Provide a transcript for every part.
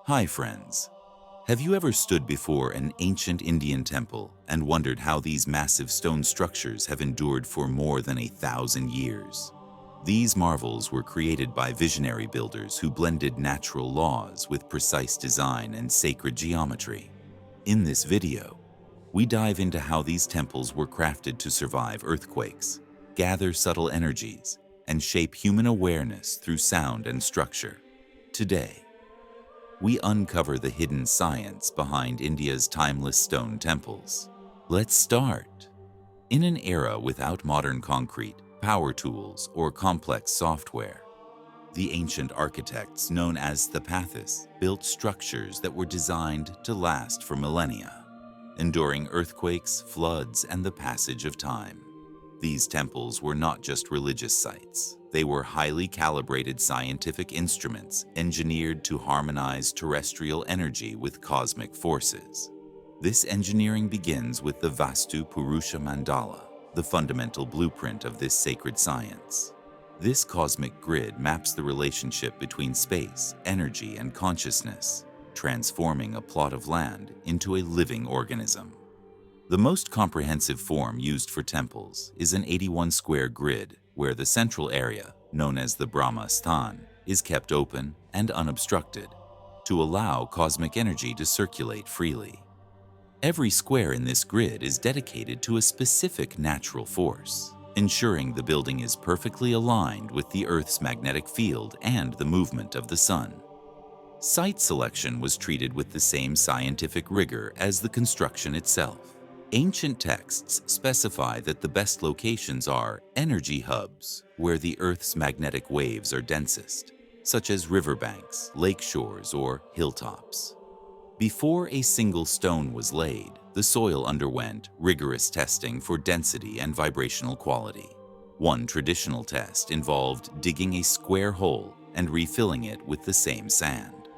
Hi friends. Have you ever stood before an ancient Indian temple and wondered how these massive stone structures have endured for more than 1,000 years? These marvels were created by visionary builders who blended natural laws with precise design and sacred geometry. In this video, we dive into how these temples were crafted to survive earthquakes, gather subtle energies, and shape human awareness through sound and structure. Today, we uncover the hidden science behind India's timeless stone temples. Let's start. In an era without modern concrete, power tools, or complex software, the ancient architects known as Sthapatis built structures that were designed to last for millennia, enduring earthquakes, floods, and the passage of time. These temples were not just religious sites. They were highly calibrated scientific instruments engineered to harmonize terrestrial energy with cosmic forces. This engineering begins with the Vastu Purusha Mandala, the fundamental blueprint of this sacred science. This cosmic grid maps the relationship between space, energy, and consciousness, transforming a plot of land into a living organism. The most comprehensive form used for temples is an 81-square grid where the central area, known as the Brahma Sthan, is kept open and unobstructed to allow cosmic energy to circulate freely. Every square in this grid is dedicated to a specific natural force, ensuring the building is perfectly aligned with the Earth's magnetic field and the movement of the sun. Site selection was treated with the same scientific rigor as the construction itself. Ancient texts specify that the best locations are energy hubs, where the Earth's magnetic waves are densest, such as riverbanks, lake shores, or hilltops. Before a single stone was laid, the soil underwent rigorous testing for density and vibrational quality. One traditional test involved digging a square hole and refilling it with the same sand.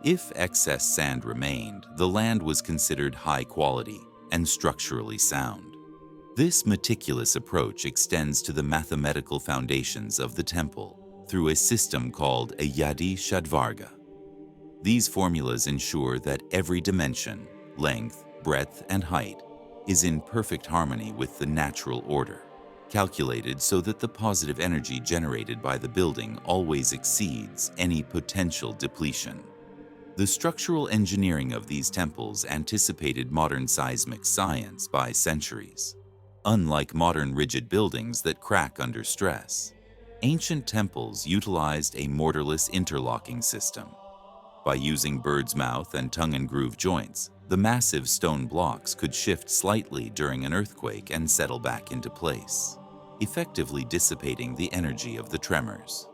If excess sand remained, the land was considered high quality and structurally sound. This meticulous approach extends to the mathematical foundations of the temple through a system called Ayadi Shadvarga. These formulas ensure that every dimension, length, breadth, and height is in perfect harmony with the natural order, calculated so that the positive energy generated by the building always exceeds any potential depletion. The structural engineering of these temples anticipated modern seismic science by centuries. Unlike modern rigid buildings that crack under stress, ancient temples utilized a mortarless interlocking system. By using bird's mouth and tongue-and-groove joints, the massive stone blocks could shift slightly during an earthquake and settle back into place, effectively dissipating the energy of the tremors.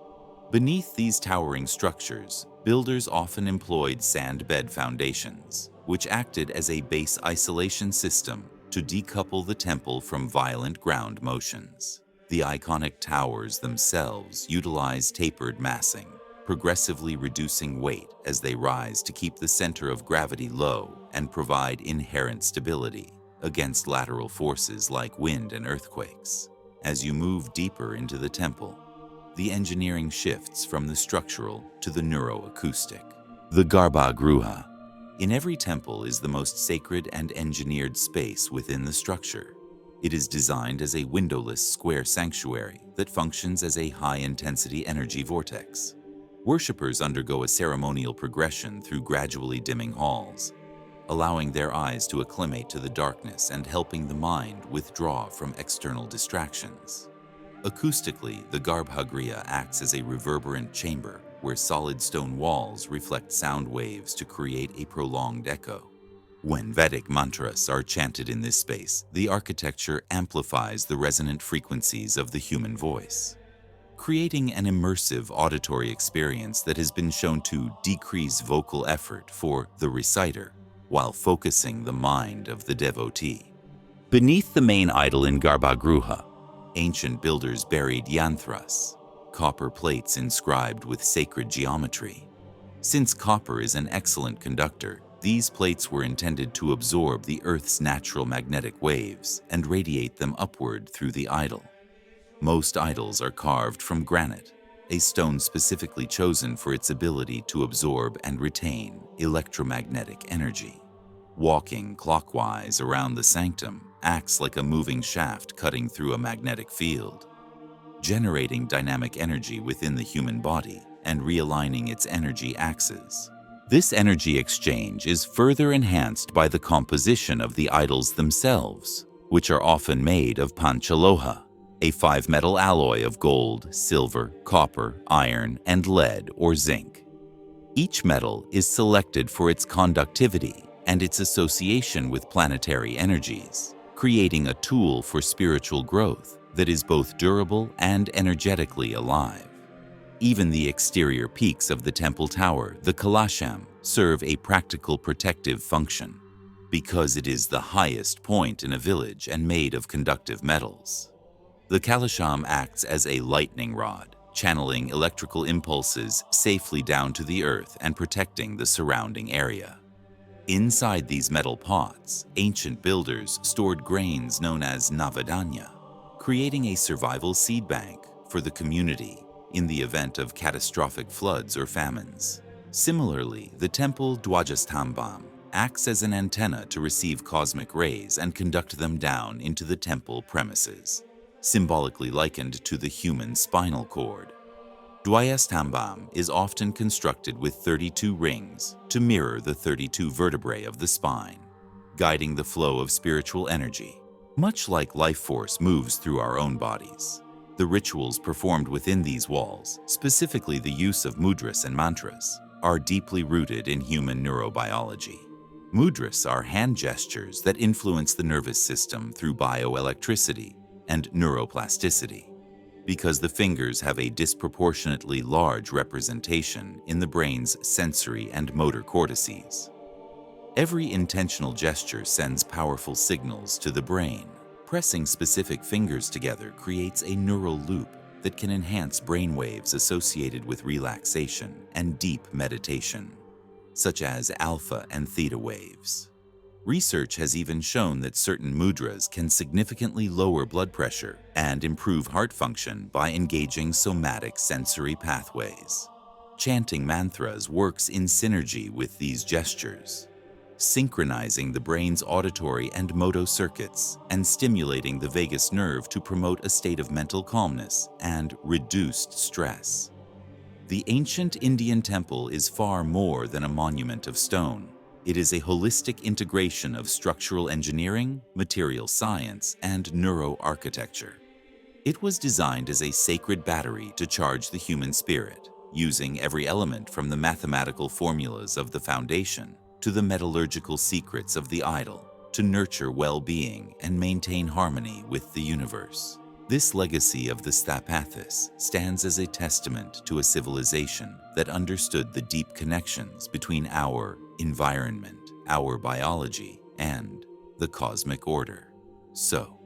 Beneath these towering structures, builders often employed sand bed foundations, which acted as a base isolation system to decouple the temple from violent ground motions. The iconic towers themselves utilize tapered massing, progressively reducing weight as they rise to keep the center of gravity low and provide inherent stability against lateral forces like wind and earthquakes. As you move deeper into the temple, the engineering shifts from the structural to the neuroacoustic. The Garbhagriha. In every temple is the most sacred and engineered space within the structure. It is designed as a windowless square sanctuary that functions as a high-intensity energy vortex. Worshippers undergo a ceremonial progression through gradually dimming halls, allowing their eyes to acclimate to the darkness and helping the mind withdraw from external distractions. Acoustically, the Garbhagriha acts as a reverberant chamber where solid stone walls reflect sound waves to create a prolonged echo. When Vedic mantras are chanted in this space, the architecture amplifies the resonant frequencies of the human voice, creating an immersive auditory experience that has been shown to decrease vocal effort for the reciter while focusing the mind of the devotee. Beneath the main idol in Garbhagriha, ancient builders buried yantras, copper plates inscribed with sacred geometry. Since copper is an excellent conductor, these plates were intended to absorb the Earth's natural magnetic waves and radiate them upward through the idol. Most idols are carved from granite, a stone specifically chosen for its ability to absorb and retain electromagnetic energy. Walking clockwise around the sanctum acts like a moving shaft cutting through a magnetic field, generating dynamic energy within the human body and realigning its energy axis. This energy exchange is further enhanced by the composition of the idols themselves, which are often made of panchaloha, a five-metal alloy of gold, silver, copper, iron, and lead or zinc. Each metal is selected for its conductivity and its association with planetary energies, creating a tool for spiritual growth that is both durable and energetically alive. Even the exterior peaks of the temple tower, the Kalasham, serve a practical protective function, because it is the highest point in a village and made of conductive metals. The Kalasham acts as a lightning rod, channeling electrical impulses safely down to the earth and protecting the surrounding area. Inside these metal pots, ancient builders stored grains known as navadanya, creating a survival seed bank for the community in the event of catastrophic floods or famines. Similarly, the temple Dwajastambam acts as an antenna to receive cosmic rays and conduct them down into the temple premises, symbolically likened to the human spinal cord. Dwajastambam is often constructed with 32 rings to mirror the 32 vertebrae of the spine, guiding the flow of spiritual energy. Much like life force moves through our own bodies, the rituals performed within these walls, specifically the use of mudras and mantras, are deeply rooted in human neurobiology. Mudras are hand gestures that influence the nervous system through bioelectricity and neuroplasticity, because the fingers have a disproportionately large representation in the brain's sensory and motor cortices. Every intentional gesture sends powerful signals to the brain. Pressing specific fingers together creates a neural loop that can enhance brain waves associated with relaxation and deep meditation, such as alpha and theta waves. Research has even shown that certain mudras can significantly lower blood pressure and improve heart function by engaging somatic sensory pathways. Chanting mantras works in synergy with these gestures, synchronizing the brain's auditory and motor circuits and stimulating the vagus nerve to promote a state of mental calmness and reduced stress. The ancient Indian temple is far more than a monument of stone. It is a holistic integration of structural engineering, material science, and neuroarchitecture. It was designed as a sacred battery to charge the human spirit, using every element from the mathematical formulas of the foundation to the metallurgical secrets of the idol to nurture well-being and maintain harmony with the universe. This legacy of the Sthapatis stands as a testament to a civilization that understood the deep connections between our environment, our biology, and the cosmic order. So,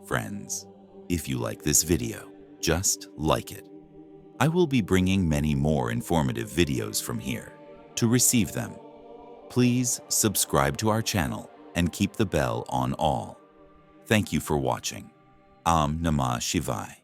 friends, if you like this video, just like it. I will be bringing many more informative videos from here. To receive them, please subscribe to our channel and keep the bell on all. Thank you for watching. Namah Shivaya.